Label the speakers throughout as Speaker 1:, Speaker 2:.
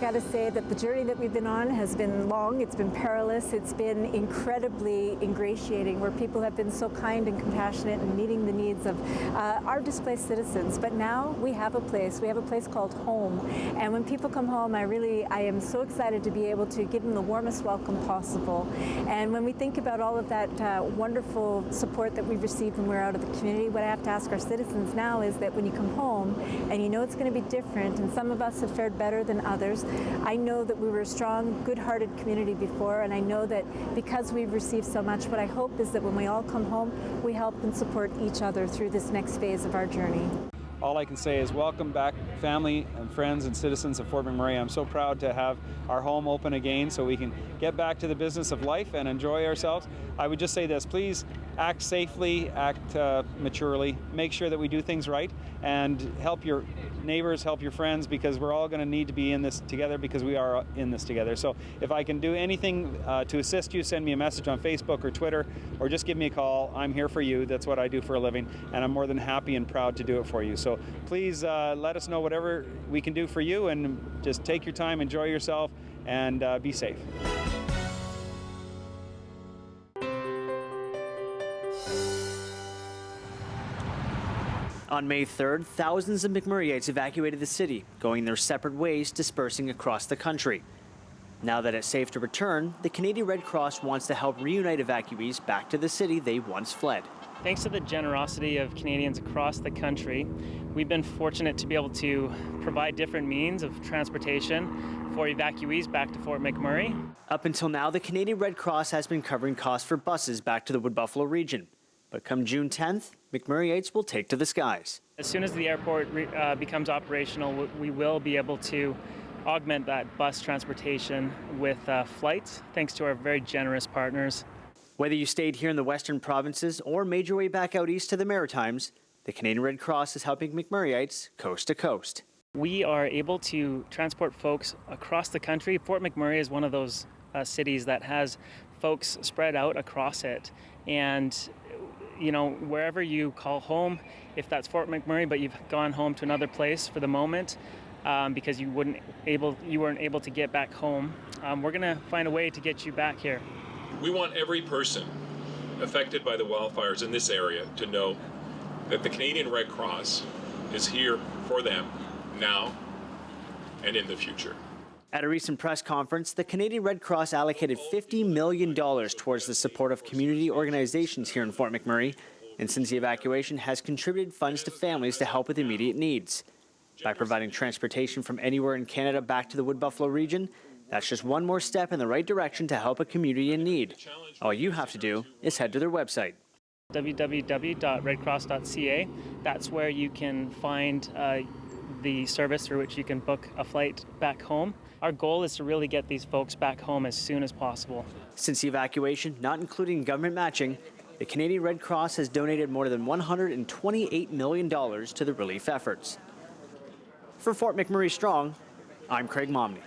Speaker 1: got to say that the journey that we've been on has been long, it's been perilous, it's been incredibly ingratiating, where people have been so kind and compassionate and meeting the needs of our displaced citizens. But now we have a place called home. And when people come home, I am so excited to be able to give them the warmest welcome possible. And when we think about all of that wonderful support that we've received when we're out of the community, what I have to ask our citizens now is that when you come home and you know it's going to be different, and some of us have fared better than others, I know that we were a strong, good-hearted community before, and I know that because we've received so much, what I hope is that when we all come home, we help and support each other through this next phase of our journey.
Speaker 2: All I can say is welcome back, family and friends and citizens of Fort McMurray. I'm so proud to have our home open again so we can get back to the business of life and enjoy ourselves. I would just say this, please act safely, act maturely, make sure that we do things right, and help your neighbors, help your friends, because we're all going to need to be in this together, because we are in this together. So if I can do anything to assist you, send me a message on Facebook or Twitter, or just give me a call. I'm here for you. That's what I do for a living, and I'm more than happy and proud to do it for you. So please let us know whatever we can do for you, and just take your time, enjoy yourself, and be safe.
Speaker 3: On May 3rd, thousands of McMurrayites evacuated the city, going their separate ways, dispersing across the country. Now that it's safe to return, the Canadian Red Cross wants to help reunite evacuees back to the city they once fled.
Speaker 4: Thanks to the generosity of Canadians across the country, we've been fortunate to be able to provide different means of transportation for evacuees back to Fort McMurray.
Speaker 3: Up until now, the Canadian Red Cross has been covering costs for buses back to the Wood Buffalo region. But come June 10th, McMurrayites will take to the skies.
Speaker 4: As soon as the airport becomes operational, we will be able to augment that bus transportation with flights, thanks to our very generous partners.
Speaker 3: Whether you stayed here in the western provinces or made your way back out east to the Maritimes, the Canadian Red Cross is helping McMurrayites coast to coast.
Speaker 4: We are able to transport folks across the country. Fort McMurray is one of those cities that has folks spread out across it. And you know, wherever you call home, if that's Fort McMurray, but you've gone home to another place for the moment because you weren't able to get back home, we're going to find a way to get you back here.
Speaker 5: We want every person affected by the wildfires in this area to know that the Canadian Red Cross is here for them now and in the future.
Speaker 3: At a recent press conference, the Canadian Red Cross allocated $50 million towards the support of community organizations here in Fort McMurray, and since the evacuation has contributed funds to families to help with immediate needs. By providing transportation from anywhere in Canada back to the Wood Buffalo region, that's just one more step in the right direction to help a community in need. All you have to do is head to their website.
Speaker 4: www.redcross.ca. That's where you can find the service through which you can book a flight back home. Our goal is to really get these folks back home as soon as possible.
Speaker 3: Since the evacuation, not including government matching, the Canadian Red Cross has donated more than $128 million to the relief efforts. For Fort McMurray Strong, I'm Craig Momney.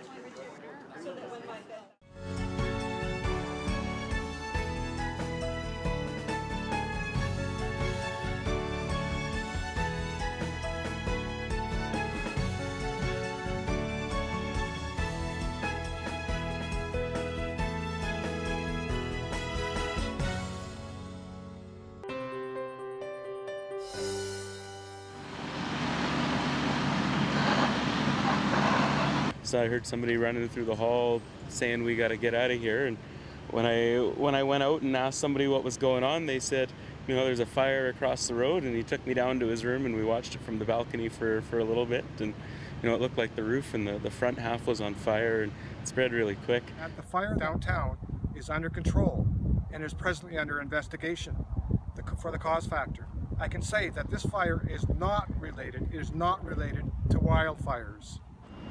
Speaker 6: So I heard somebody running through the hall saying we got to get out of here, and when I went out and asked somebody what was going on, they said, you know, there's a fire across the road, and he took me down to his room and we watched it from the balcony for a little bit, and you know, it looked like the roof and the front half was on fire and it spread really quick.
Speaker 7: The fire downtown is under control and is presently under investigation for the cause factor. I can say that this fire is not related to wildfires.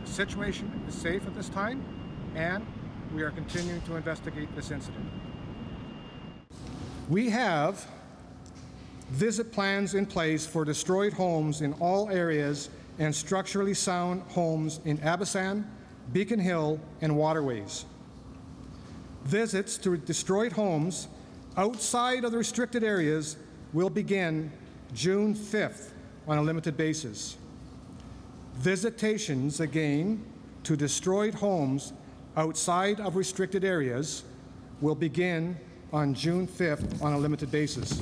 Speaker 7: The situation is safe at this time, and we are continuing to investigate this incident. We have visit plans in place for destroyed homes in all areas and structurally sound homes in Abisan, Beacon Hill, and Waterways. Visits to destroyed homes outside of the restricted areas will begin June 5th on a limited basis. Visitations, again, to destroyed homes outside of restricted areas will begin on June 5th on a limited basis.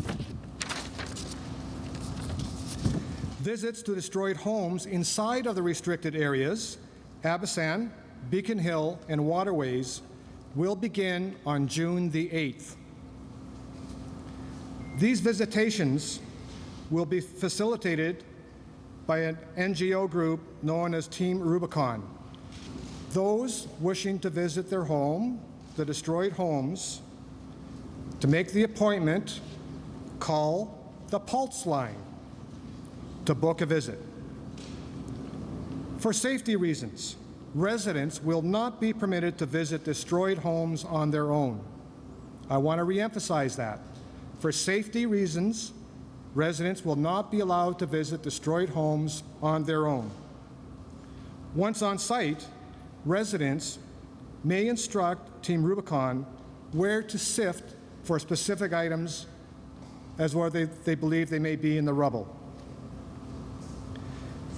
Speaker 7: Visits to destroyed homes inside of the restricted areas, Abasan, Beacon Hill, and Waterways, will begin on June the 8th. These visitations will be facilitated by an NGO group known as Team Rubicon. Those wishing to visit their home, the destroyed homes, to make the appointment, call the Pulse line to book a visit. For safety reasons, residents will not be permitted to visit destroyed homes on their own. I want to reemphasize that. For safety reasons, residents will not be allowed to visit destroyed homes on their own. Once on site, residents may instruct Team Rubicon where to sift for specific items as where they believe they may be in the rubble.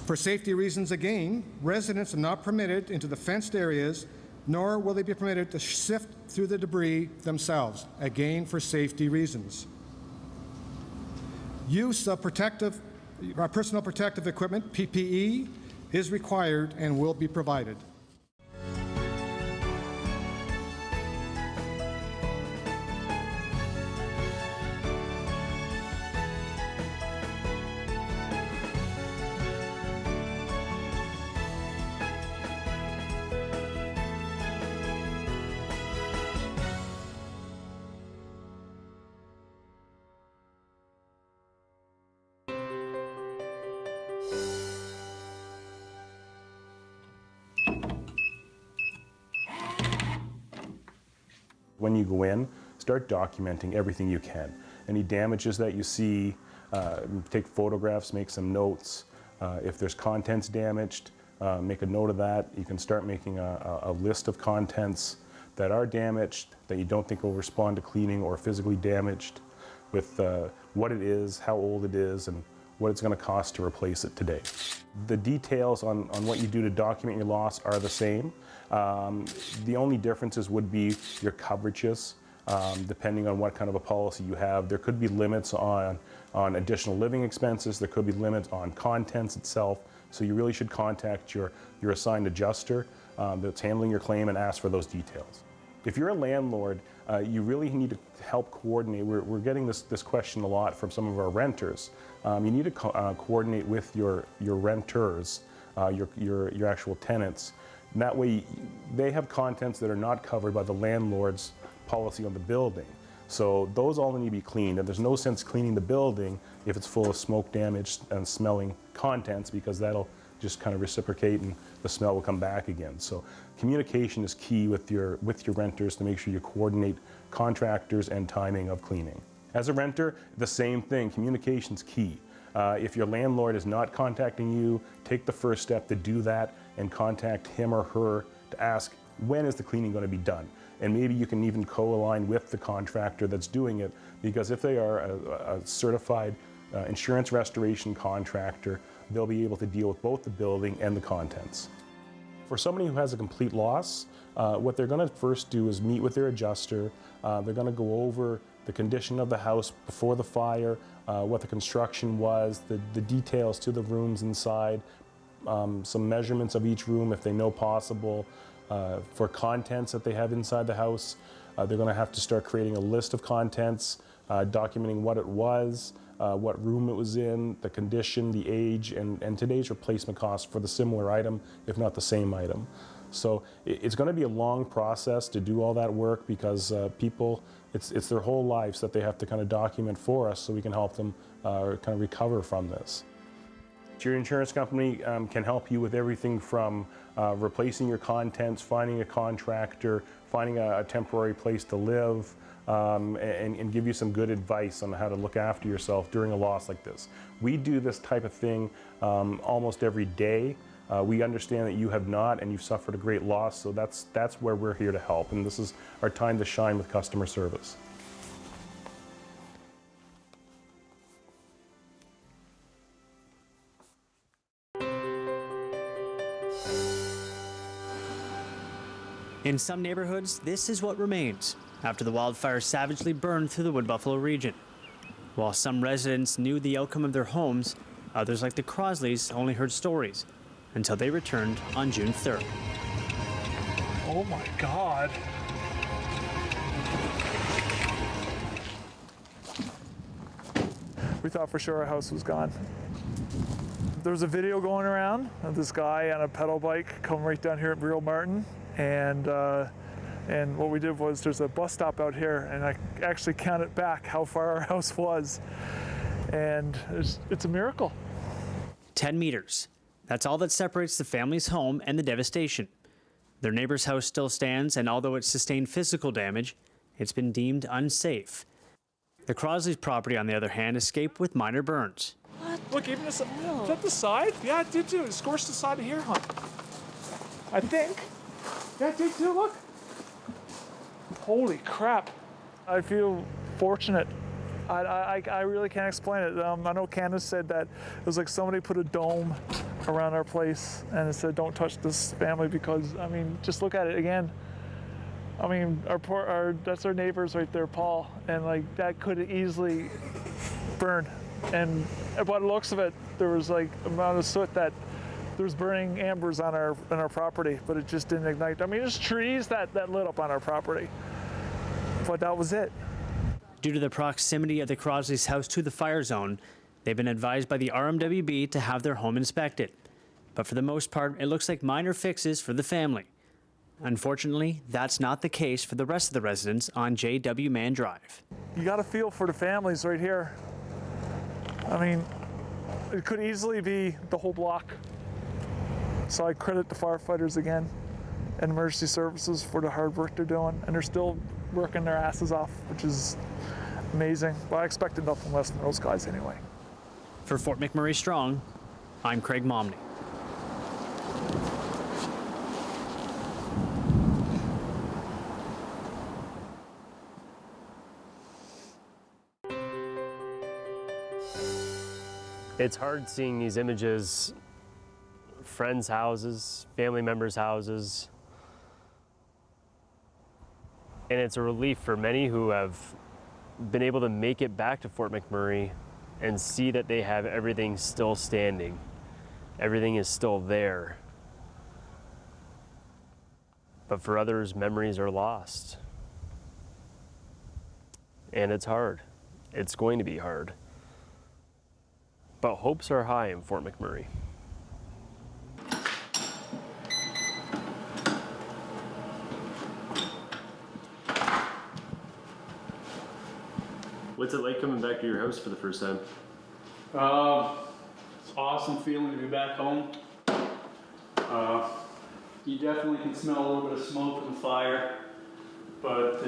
Speaker 7: For safety reasons again, residents are not permitted into the fenced areas, nor will they be permitted to sift through the debris themselves, again for safety reasons. Use of personal protective equipment, PPE, is required and will be provided.
Speaker 8: When you go in, start documenting everything you can. Any damages that you see, take photographs, make some notes. If there's contents damaged, make a note of that. You can start making a list of contents that are damaged, that you don't think will respond to cleaning or physically damaged, with what it is, how old it is, and what it's going to cost to replace it today. The details on what you do to document your loss are the same. The only differences would be your coverages, depending on what kind of a policy you have. There could be limits on additional living expenses. There could be limits on contents itself. So you really should contact your assigned adjuster that's handling your claim and ask for those details. If you're a landlord, you really need to help coordinate. We're getting this question a lot from some of our renters. You need to coordinate with your renters, your actual tenants. And that way, they have contents that are not covered by the landlord's policy on the building. So those all need to be cleaned, and there's no sense cleaning the building if it's full of smoke damage and smelling contents, because that'll just kind of reciprocate and the smell will come back again. So communication is key with your renters to make sure you coordinate contractors and timing of cleaning. As a renter, the same thing, communication's key. If your landlord is not contacting you, take the first step to do that and contact him or her to ask, when is the cleaning going to be done? And maybe you can even co-align with the contractor that's doing it, because if they are a certified insurance restoration contractor, they'll be able to deal with both the building and the contents. For somebody who has a complete loss, what they're going to first do is meet with their adjuster. They're going to go over the condition of the house before the fire, what the construction was, the details to the rooms inside, some measurements of each room if they know possible. For contents that they have inside the house, they're going to have to start creating a list of contents, documenting what it was, what room it was in, the condition, the age, and today's replacement cost for the similar item, if not the same item. So it's going to be a long process to do all that work, because people, it's their whole lives that they have to kind of document for us, so we can help them kind of recover from this. Your insurance company can help you with everything from replacing your contents, finding a contractor, finding a temporary place to live, and give you some good advice on how to look after yourself during a loss like this. We do this type of thing almost every day. We understand that you have not, and you've suffered a great loss, so that's where we're here to help, and this is our time to shine with customer service.
Speaker 3: In some neighborhoods, this is what remains after the wildfire savagely burned through the Wood Buffalo region. While some residents knew the outcome of their homes, others like the Crosleys only heard stories until they returned on June 3rd.
Speaker 9: Oh my God. We thought for sure our house was gone. There was a video going around of this guy on a pedal bike coming right down here at Real Martin, and what we did was there's a bus stop out here, and I actually counted back how far our house was, and it's a miracle.
Speaker 3: 10 meters. That's all that separates the family's home and the devastation. Their neighbor's house still stands, and although it sustained physical damage, it's been deemed unsafe. The Crosleys' property, on the other hand, escaped with minor burns.
Speaker 9: Look, even this, is that the side? Yeah, it did too. It scorched the side of here, huh? I think. Yeah, it did too, look. Holy crap. I feel fortunate. I really can't explain it. I know Candace said that it was like somebody put a dome around our place and it said, don't touch this family, because, I mean, just look at it again. I mean, that's our neighbors right there, Paul, and like that could easily burn. And by the looks of it, there was like amount of soot that there was burning embers on our property, but it just didn't ignite. I mean, there's trees that lit up on our property, but that was it.
Speaker 3: Due to the proximity of the Crosleys' house to the fire zone, they've been advised by the RMWB to have their home inspected. But for the most part, it looks like minor fixes for the family. Unfortunately, that's not the case for the rest of the residents on J.W. Mann Drive.
Speaker 9: You got to feel for the families right here. I mean, it could easily be the whole block. So I credit the firefighters again and emergency services for the hard work they're doing, and they're still working their asses off, which is amazing. But I expected nothing less from those guys anyway.
Speaker 3: For Fort McMurray Strong, I'm Craig Momney.
Speaker 10: It's hard seeing these images, friends' houses, family members' houses, and it's a relief for many who have been able to make it back to Fort McMurray and see that they have everything still standing. Everything is still there. But for others, memories are lost. And it's hard. It's going to be hard. But hopes are high in Fort McMurray. What's it like coming back to your house for the first time?
Speaker 11: It's an awesome feeling to be back home. You definitely can smell a little bit of smoke from the fire, but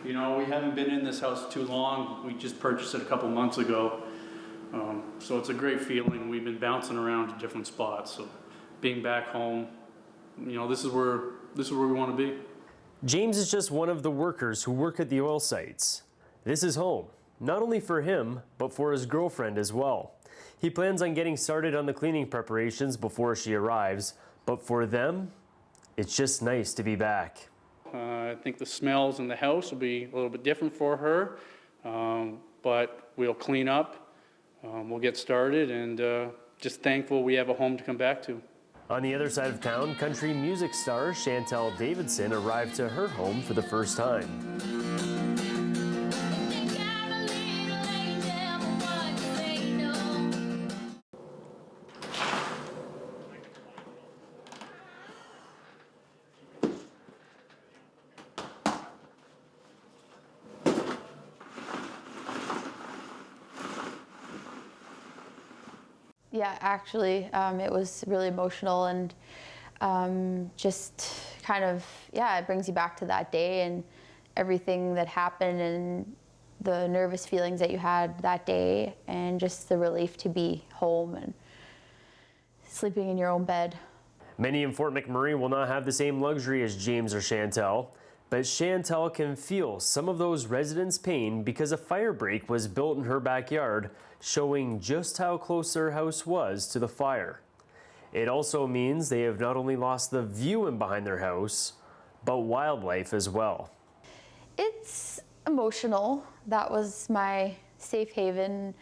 Speaker 11: you know, we haven't been in this house too long. We just purchased it a couple months ago. So it's a great feeling. We've been bouncing around to different spots. So being back home, you know, this is where we want to be.
Speaker 10: James is just one of the workers who work at the oil sites. This is home, not only for him, but for his girlfriend as well. He plans on getting started on the cleaning preparations before she arrives, but for them, it's just nice to be back.
Speaker 11: I think the smells in the house will be a little bit different for her, but we'll clean up. We'll get started, and just thankful we have a home to come back to.
Speaker 10: On the other side of town, country music star Chantel Davidson arrived to her home for the first time.
Speaker 12: Yeah, actually, it was really emotional, and just kind of, yeah, it brings you back to that day and everything that happened and the nervous feelings that you had that day, and just the relief to be home and sleeping in your own bed.
Speaker 10: Many in Fort McMurray will not have the same luxury as James or Chantel, but Chantel can feel some of those residents' pain because a fire break was built in her backyard, showing just how close their house was to the fire. It also means they have not only lost the view in behind their house, but wildlife as well.
Speaker 12: It's emotional. That was my safe haven.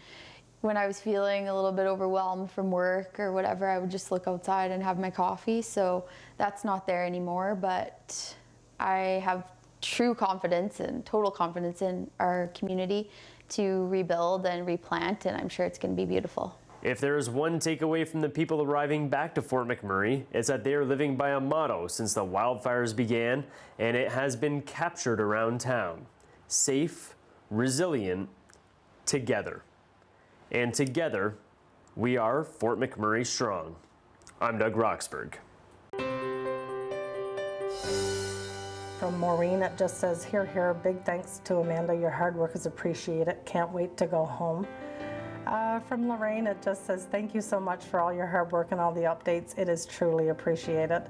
Speaker 12: When I was feeling a little bit overwhelmed from work or whatever, I would just look outside and have my coffee. So that's not there anymore, but I have true confidence and total confidence in our community to rebuild and replant, and I'm sure it's going to be beautiful.
Speaker 10: If there is one takeaway from the people arriving back to Fort McMurray, it's that they are living by a motto since the wildfires began, and it has been captured around town. Safe, resilient, together. And together, we are Fort McMurray strong. I'm Doug Roxburgh.
Speaker 13: From Maureen, it just says, here, here, big thanks to Amanda. Your hard work is appreciated. Can't wait to go home. From Lorraine, it just says, thank you so much for all your hard work and all the updates. It is truly appreciated.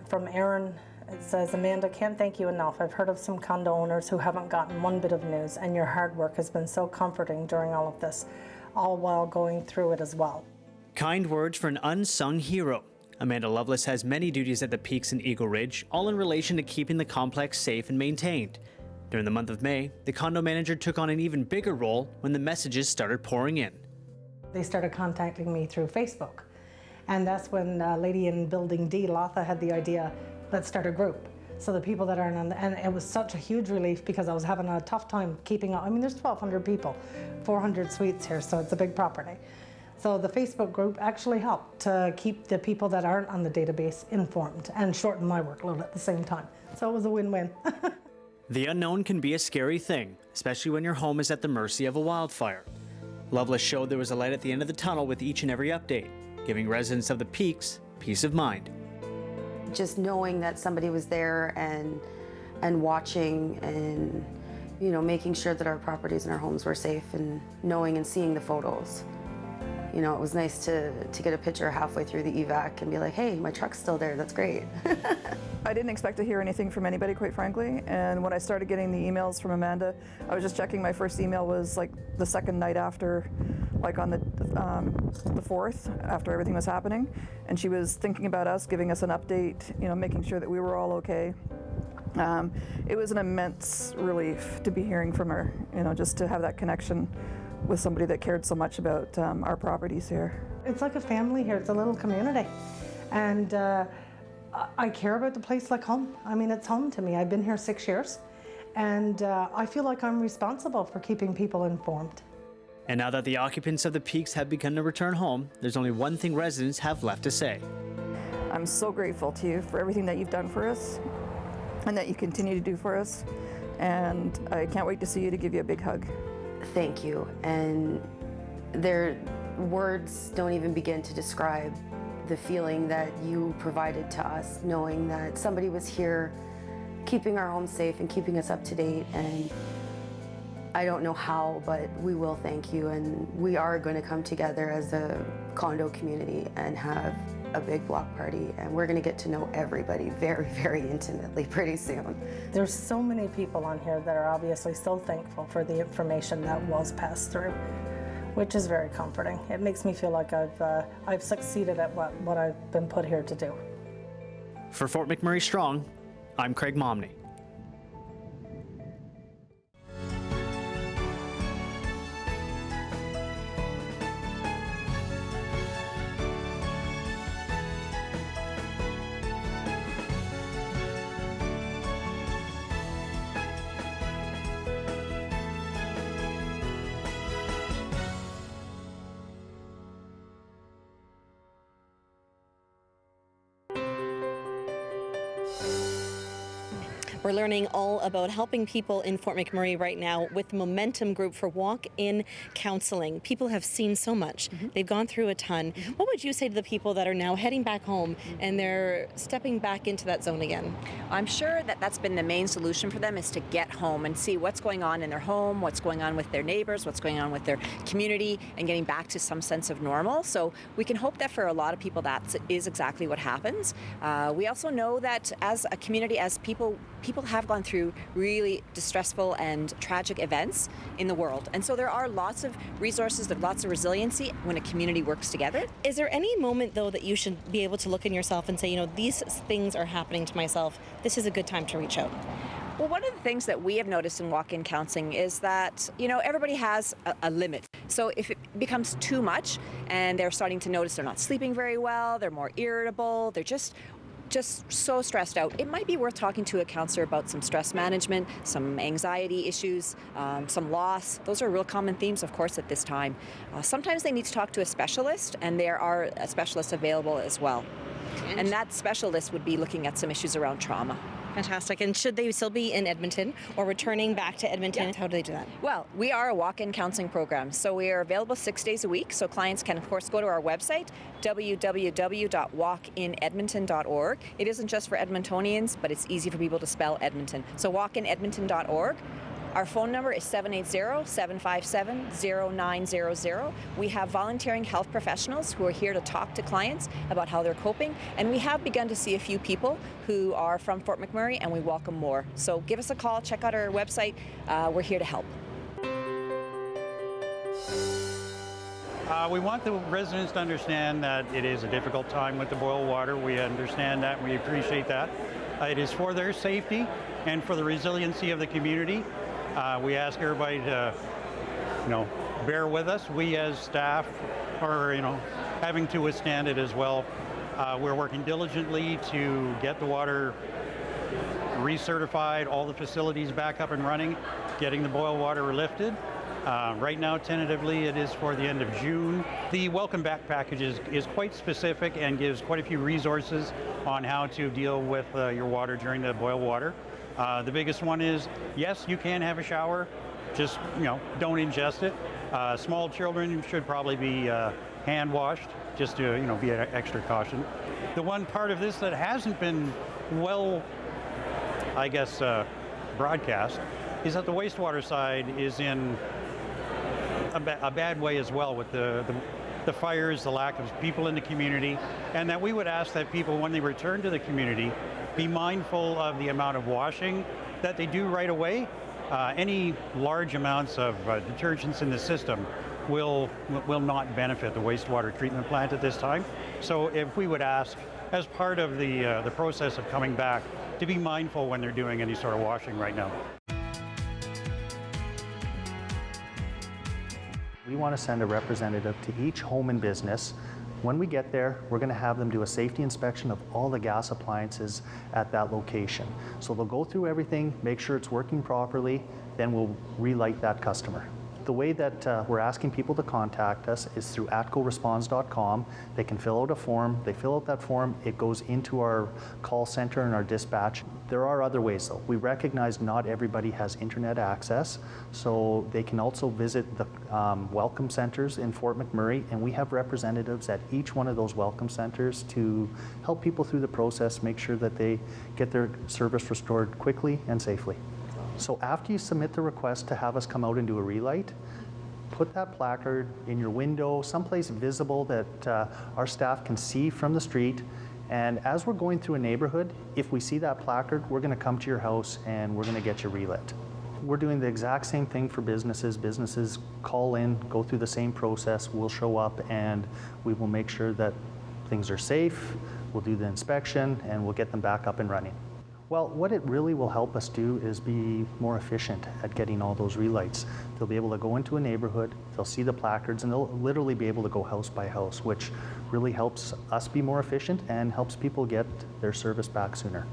Speaker 13: From Aaron, it says, Amanda, can't thank you enough. I've heard of some condo owners who haven't gotten one bit of news, and your hard work has been so comforting during all of this, all while going through it as well.
Speaker 3: Kind words for an unsung hero. Amanda Lovelace has many duties at the Peaks in Eagle Ridge, all in relation to keeping the complex safe and maintained. During the month of May, the condo manager took on an even bigger role when the messages started pouring in.
Speaker 13: They started contacting me through Facebook. And that's when lady in Building D, Latha, had the idea, let's start a group. So the people that are in, and it was such a huge relief because I was having a tough time keeping up. I mean, there's 1,200 people, 400 suites here, so it's a big property. So the Facebook group actually helped to keep the people that aren't on the database informed and shorten my workload at the same time. So it was a win-win.
Speaker 3: The unknown can be a scary thing, especially when your home is at the mercy of a wildfire. Lovelace showed there was a light at the end of the tunnel with each and every update, giving residents of the Peaks peace of mind.
Speaker 14: Just knowing that somebody was there and watching and, you know, making sure that our properties and our homes were safe, and knowing and seeing the photos. You know, it was nice to get a picture halfway through the evac and be like, hey, my truck's still there, that's great.
Speaker 15: I didn't expect to hear anything from anybody, quite frankly, and when I started getting the emails from Amanda, I was just checking. My first email was like the second night after, like on the 4th, after everything was happening, and she was thinking about us, giving us an update, you know, making sure that we were all okay. It was an immense relief to be hearing from her, you know, just to have that connection with somebody that cared so much about our properties here.
Speaker 13: It's like a family here, it's a little community. And I care about the place like home. I mean, it's home to me. I've been here 6 years, and I feel like I'm responsible for keeping people informed.
Speaker 3: And now that the occupants of the Peaks have begun to return home, there's only one thing residents have left to say.
Speaker 15: I'm so grateful to you for everything that you've done for us and that you continue to do for us. And I can't wait to see you, to give you a big hug.
Speaker 14: Thank you. And their words don't even begin to describe the feeling that you provided to us, knowing that somebody was here keeping our home safe and keeping us up to date. And I don't know how, but we will thank you. And we are going to come together as a condo community and have a big block party, and we're going to get to know everybody very, very intimately pretty soon.
Speaker 13: There's so many people on here that are obviously so thankful for the information that was passed through, which is very comforting. It makes me feel like I've succeeded at what I've been put here to do.
Speaker 3: For Fort McMurray Strong, I'm Craig Momney.
Speaker 16: We're learning all about helping people in Fort McMurray right now with Momentum Group for walk-in counseling. People have seen so much. They've gone through a ton. What would you say to the people that are now heading back home and they're stepping back into that zone again?
Speaker 17: I'm sure that that's been the main solution for them, is to get home and see what's going on in their home, what's going on with their neighbors, what's going on with their community, and getting back to some sense of normal. So we can hope that for a lot of people that is exactly what happens. We also know that as a community, as people people have gone through really distressful and tragic events in the world. And so there are lots of resources, there's lots of resiliency when a community works together.
Speaker 16: Is there any moment, though, that you should be able to look in yourself and say, you know, these things are happening to myself, this is a good time to reach out?
Speaker 17: Well, one of the things that we have noticed in walk-in counseling is that, you know, everybody has a limit. So if it becomes too much and they're starting to notice they're not sleeping very well, they're more irritable, they're just so stressed out, it might be worth talking to a counselor about some stress management, some anxiety issues, some loss. Those are real common themes, of course, at this time. Sometimes they need to talk to a specialist, and there are specialists available as well. And that specialist would be looking at some issues around trauma.
Speaker 16: Fantastic. And should they still be in Edmonton or returning back to Edmonton? How do they do that?
Speaker 17: Well, we are a walk-in counseling program, so we are available 6 days a week. So clients can, of course, go to our website, www.walkinedmonton.org. It isn't just for Edmontonians, but it's easy for people to spell Edmonton. So walkinedmonton.org. Our phone number is 780-757-0900. We have volunteering health professionals who are here to talk to clients about how they're coping, and we have begun to see a few people who are from Fort McMurray, and we welcome more. So give us a call, check out our website. We're here to help.
Speaker 18: We want the residents to understand that it is a difficult time with the boil water. We understand that, and we appreciate that. It is for their safety and for the resiliency of the community. We ask everybody to, bear with us. We as staff are, having to withstand it as well. We're working diligently to get the water recertified, all the facilities back up and running, getting the boil water lifted. Right now, tentatively, it is for the end of June. The Welcome Back package is quite specific and gives quite a few resources on how to deal with your water during the boil water. The biggest one is, yes, you can have a shower, just, don't ingest it. Small children should probably be hand washed, just to, be an extra caution. The one part of this that hasn't been well, broadcast is that the wastewater side is in a bad way as well with the fires, the lack of people in the community, and that we would ask that people, when they return to the community, be mindful of the amount of washing that they do right away. Any large amounts of detergents in the system will not benefit the wastewater treatment plant at this time. So if we would ask, as part of the process of coming back, to be mindful when they're doing any sort of washing right now.
Speaker 19: We want to send a representative to each home and business. When we get there, we're going to have them do a safety inspection of all the gas appliances at that location. So they'll go through everything, make sure it's working properly, then we'll relight that customer. The way that we're asking people to contact us is through atcoresponds.com. They can fill out a form. They fill out that form. It goes into our call center and our dispatch. There are other ways though. We recognize not everybody has internet access, so they can also visit the welcome centers in Fort McMurray, and we have representatives at each one of those welcome centers to help people through the process, make sure that they get their service restored quickly and safely. So after you submit the request to have us come out and do a relight, put that placard in your window, someplace visible that our staff can see from the street. And as we're going through a neighborhood, if we see that placard, we're going to come to your house and we're going to get you relit. We're doing the exact same thing for businesses. Businesses call in, go through the same process. We'll show up and we will make sure that things are safe. We'll do the inspection and we'll get them back up and running. Well, what it really will help us do is be more efficient at getting all those relights. They'll be able to go into a neighborhood, they'll see the placards, and they'll literally be able to go house by house, which really helps us be more efficient and helps people get their service back sooner.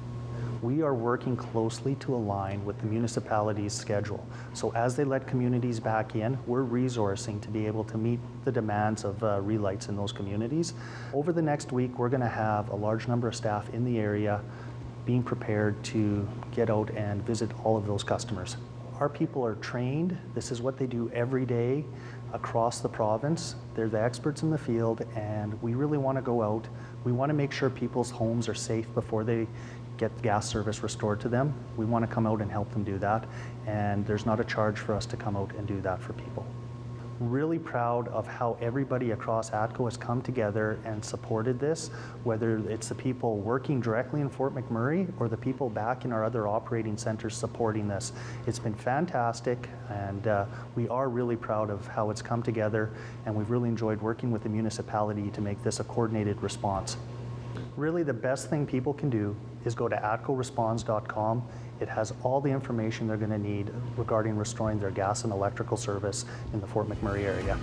Speaker 19: We are working closely to align with the municipality's schedule. So as they let communities back in, we're resourcing to be able to meet the demands of relights in those communities. Over the next week, we're going to have a large number of staff in the area being prepared to get out and visit all of those customers. Our people are trained. This is what they do every day across the province. They're the experts in the field, and we really want to go out. We want to make sure people's homes are safe before they get gas service restored to them. We want to come out and help them do that, and there's not a charge for us to come out and do that for people. Really proud of how everybody across ATCO has come together and supported this, whether it's the people working directly in Fort McMurray or the people back in our other operating centers supporting this. It's been fantastic, and we are really proud of how it's come together, and we've really enjoyed working with the municipality to make this a coordinated response. Really, the best thing people can do is go to atcoresponds.com. It has all the information they're going to need regarding restoring their gas and electrical service in the Fort McMurray area.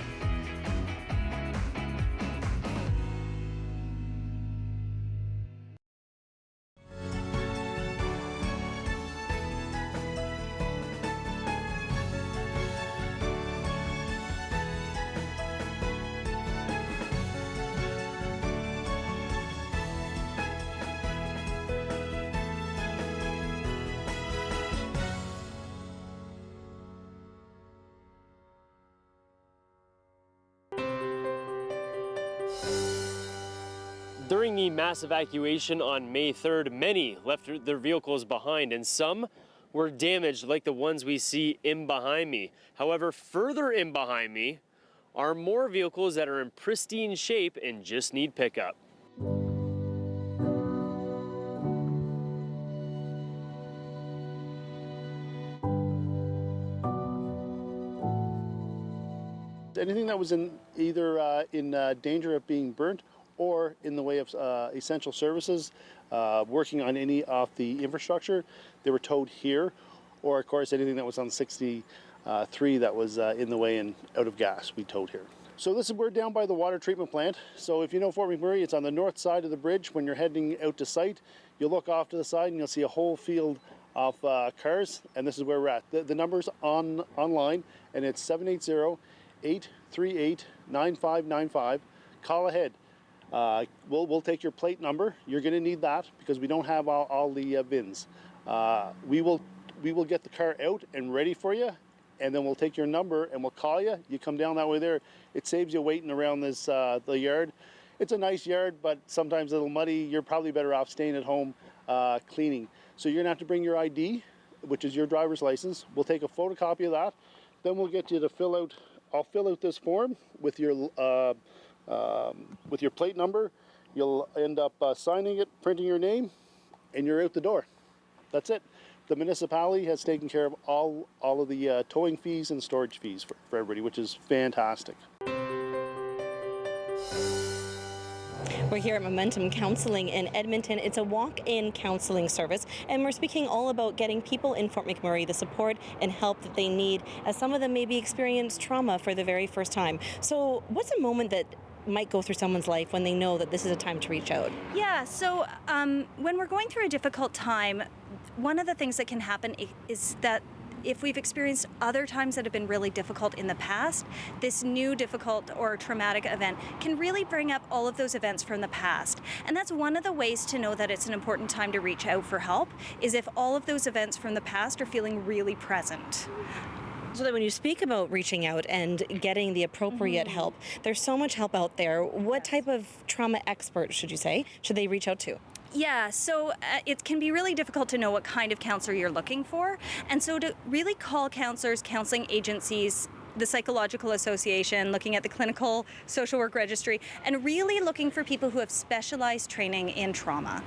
Speaker 10: During the mass evacuation on May 3rd, many left their vehicles behind, and some were damaged like the ones we see in behind me. However, further in behind me are more vehicles that are in pristine shape and just need pickup.
Speaker 20: Anything that was in either in danger of being burnt or in the way of essential services, working on any of the infrastructure, they were towed here, or of course anything that was on 63 that was in the way and out of gas, we towed here. So we're down by the water treatment plant. So if you know Fort McMurray, it's on the north side of the bridge. When you're heading out to site, you'll look off to the side and you'll see a whole field of cars, and this is where we're at. The number's online, and it's 780-838-9595. Call ahead. We'll take your plate number. You're going to need that because we don't have all the bins. We will get the car out and ready for you, and then we'll take your number and we'll call you. You come down that way there. It saves you waiting around this the yard. It's a nice yard, but sometimes a little muddy. You're probably better off staying at home cleaning. So you're going to have to bring your ID, which is your driver's license. We'll take a photocopy of that. Then we'll get you to fill out. I'll fill out this form with your plate number. You'll end up signing it, printing your name, and you're out the door. That's it. The municipality has taken care of all of the towing fees and storage fees for everybody, which is fantastic.
Speaker 16: We're here at Momentum Counseling in Edmonton. It's a walk-in counseling service, and we're speaking all about getting people in Fort McMurray the support and help that they need, as some of them maybe experience trauma for the very first time. So what's a moment that might go through someone's life when they know that this is a time to reach out?
Speaker 21: Yeah, so when we're going through a difficult time, one of the things that can happen is that if we've experienced other times that have been really difficult in the past, this new difficult or traumatic event can really bring up all of those events from the past. And that's one of the ways to know that it's an important time to reach out for help, is if all of those events from the past are feeling really present.
Speaker 16: So that when you speak about reaching out and getting the appropriate help, there's so much help out there. What type of trauma expert, should they reach out to?
Speaker 21: Yeah, so it can be really difficult to know what kind of counselor you're looking for. And so to really call counselors, counseling agencies, the Psychological Association, looking at the Clinical Social Work Registry, and really looking for people who have specialized training in trauma,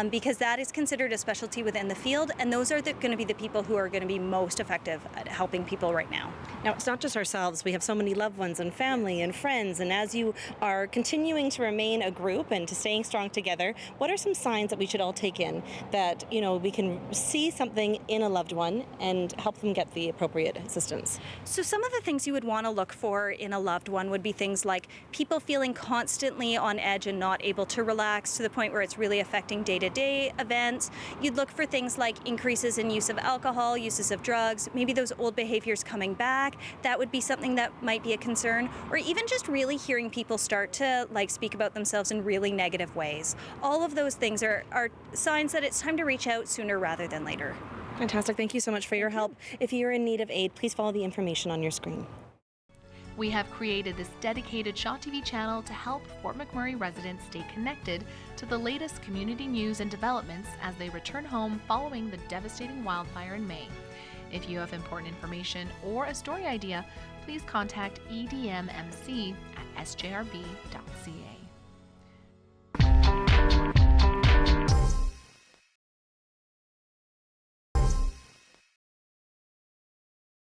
Speaker 21: because that is considered a specialty within the field, and those are going to be the people who are going to be most effective at helping people right now.
Speaker 16: Now, it's not just ourselves. We have so many loved ones and family and friends, and as you are continuing to remain a group and to staying strong together, what are some signs that we should all take in that, we can see something in a loved one and help them get the appropriate assistance?
Speaker 21: So some of the things you would want to look for in a loved one would be things like people feeling constantly on edge and not able to relax to the point where it's really affecting day-to-day events. You'd look for things like increases in use of alcohol, uses of drugs, maybe those old behaviors coming back. That would be something that might be a concern. Or even just really hearing people start to speak about themselves in really negative ways. All of those things are signs that it's time to reach out sooner rather than later.
Speaker 16: Fantastic. Thank you so much for your help. If you're in need of aid, please follow the information on your screen.
Speaker 22: We have created this dedicated Shaw TV channel to help Fort McMurray residents stay connected to the latest community news and developments as they return home following the devastating wildfire in May. If you have important information or a story idea, please contact edmmc@sjrb.ca.